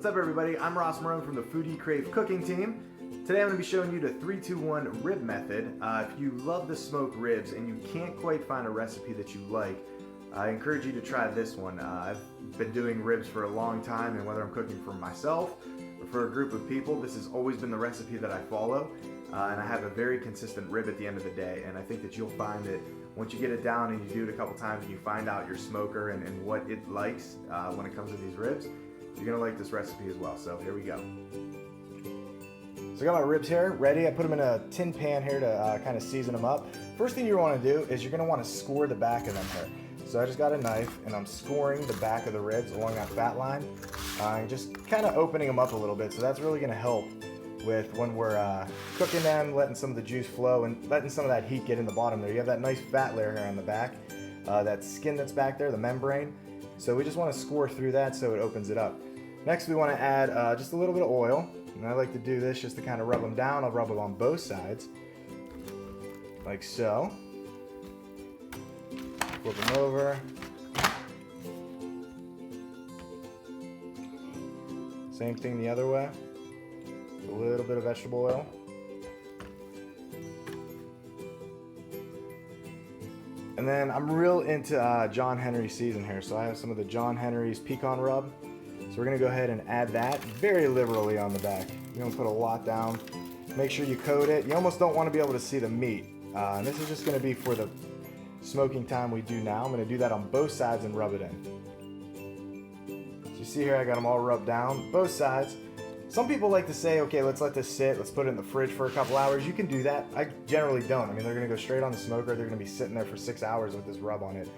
What's up everybody, I'm Ross Marone from the Food You Crave cooking team. Today I'm going to be showing you the 3-2-1 rib method. If you love the smoked ribs and you can't quite find a recipe that you like, I encourage you to try this one. I've been doing ribs for a long time, and whether I'm cooking for myself or for a group of people, this has always been the recipe that I follow. And I have a very consistent rib at the end of the day, and I think that you'll find that once you get it down and you do it a couple times and you find out your smoker and what it likes when it comes to these ribs, you're gonna like this recipe as well. So here we go. So I got my ribs here ready. I put them in a tin pan here to kind of season them up. First thing you want to do is you're gonna want to score the back of them here. So I just got a knife and I'm scoring the back of the ribs along that fat line, and just kind of opening them up a little bit. So that's really gonna help with when we're cooking them, letting some of the juice flow and letting some of that heat get in the bottom there. You have that nice fat layer here on the back, that skin that's back there, the membrane. So we just want to score through that so it opens it up. Next we want to add just a little bit of oil, and I like to do this just to kind of rub them down. I'll rub them on both sides, like so. Flip them over. Same thing the other way. A little bit of vegetable oil. And then I'm real into John Henry season here, so I have some of the John Henry's pecan rub. So we're gonna go ahead and add that very liberally on the back. You're gonna put a lot down. Make sure you coat it. You almost don't want to be able to see the meat. And this is just gonna be for the smoking time we do now. I'm gonna do that on both sides and rub it in. So you see here I got them all rubbed down, both sides. Some people like to say, okay, let's let this sit, let's put it in the fridge for a couple hours. You can do that. I generally don't. I mean, they're gonna go straight on the smoker. They're gonna be sitting there for 6 hours with this rub on it.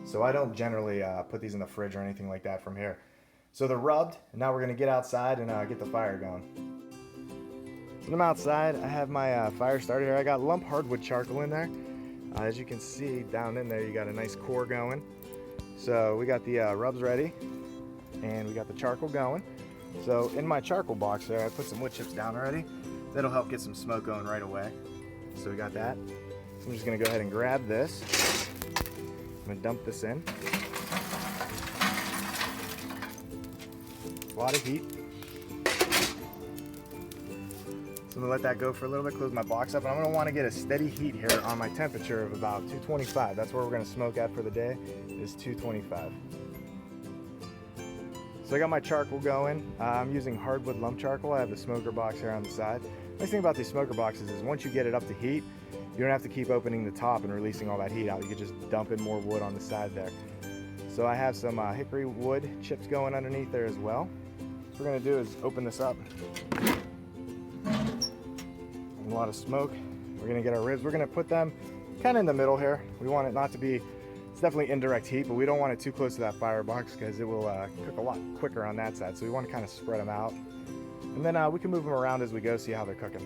So I don't generally put these in the fridge or anything like that from here. So they're rubbed, and now we're gonna get outside and get the fire going. So I'm outside, I have my fire started here. I got lump hardwood charcoal in there. As you can see down in there, you got a nice core going. So we got the rubs ready, and we got the charcoal going. So in my charcoal box there, I put some wood chips down already. That'll help get some smoke going right away. So we got that. So I'm just gonna go ahead and grab this. I'm gonna dump this in. A lot of heat. So I'm gonna let that go for a little bit, close my box up, and I'm gonna wanna get a steady heat here on my temperature of about 225. That's where we're gonna smoke at for the day, is 225. So I got my charcoal going. I'm using hardwood lump charcoal. I have the smoker box here on the side. Nice thing about these smoker boxes is once you get it up to heat, you don't have to keep opening the top and releasing all that heat out. You can just dump in more wood on the side there. So I have some hickory wood chips going underneath there as well. What we're gonna do is open this up. A lot of smoke. We're gonna get our ribs. We're gonna put them kind of in the middle here. We want it not to be, it's definitely indirect heat, but we don't want it too close to that firebox because it will cook a lot quicker on that side. So we want to kind of spread them out. And then we can move them around as we go, see how they're cooking.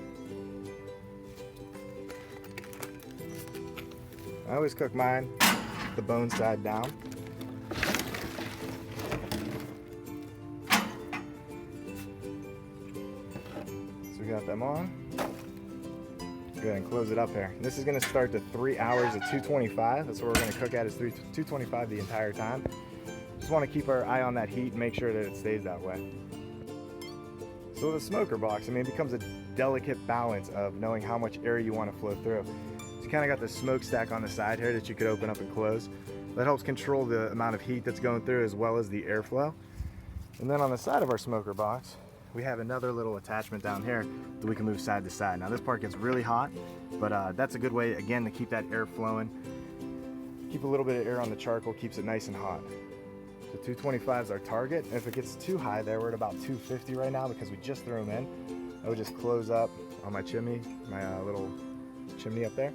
I always cook mine the bone side down. So we got them on. Go ahead and close it up here. This is going to start to 3 hours at 225. That's what we're going to cook at, is 225 the entire time. Just want to keep our eye on that heat and make sure that it stays that way. So the smoker box, I mean, it becomes a delicate balance of knowing how much air you want to flow through. So you kind of got the smokestack on the side here that you could open up and close. That helps control the amount of heat that's going through as well as the airflow. And then on the side of our smoker box, we have another little attachment down here that we can move side to side. Now this part gets really hot, but that's a good way, again, to keep that air flowing. Keep a little bit of air on the charcoal, keeps it nice and hot. So 225 is our target. And if it gets too high there, we're at about 250 right now because we just threw them in. I would just close up on my chimney, my little chimney up there,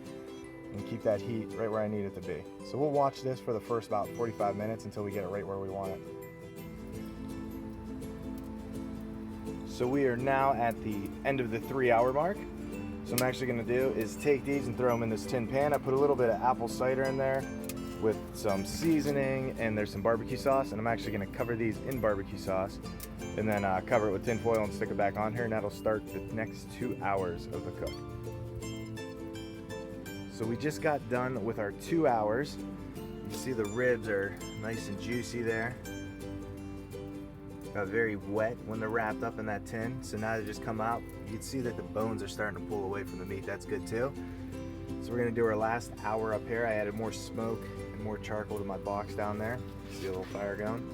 and keep that heat right where I need it to be. So we'll watch this for the first about 45 minutes until we get it right where we want it. So we are now at the end of the 3 hour mark. So I'm actually gonna do is take these and throw them in this tin pan. I put a little bit of apple cider in there with some seasoning, and there's some barbecue sauce, and I'm actually gonna cover these in barbecue sauce and then cover it with tin foil and stick it back on here, and that'll start the next 2 hours of the cook. So we just got done with our 2 hours. You see the ribs are nice and juicy there. Got very wet when they're wrapped up in that tin. So now they just come out. You can see that the bones are starting to pull away from the meat. That's good too. So we're gonna do our last hour up here. I added more smoke and more charcoal to my box down there. See a little fire going.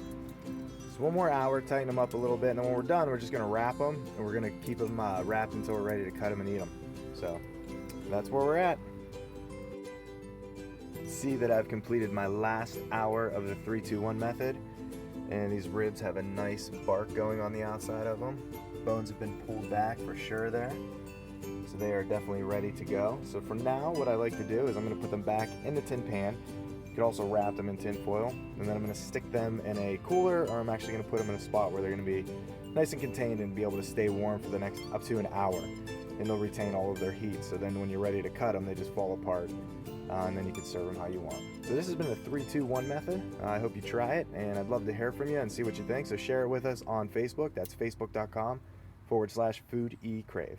So one more hour, tighten them up a little bit, and then when we're done, we're just gonna wrap them, and we're gonna keep them wrapped until we're ready to cut them and eat them. So that's where we're at. See that I've completed my last hour of the 3-2-1 method, and these ribs have a nice bark going on the outside of them. Bones have been pulled back for sure there, so they are definitely ready to go. So for now, what I like to do is I'm going to put them back in the tin pan. You could also wrap them in tin foil, and then I'm going to stick them in a cooler, or I'm actually going to put them in a spot where they're going to be nice and contained and be able to stay warm for the next up to an hour, and they'll retain all of their heat. So then when you're ready to cut them, they just fall apart. And then you can serve them how you want. So this has been the 3-2-1 method. I hope you try it, and I'd love to hear from you and see what you think. So share it with us on Facebook. That's facebook.com/foodecrave.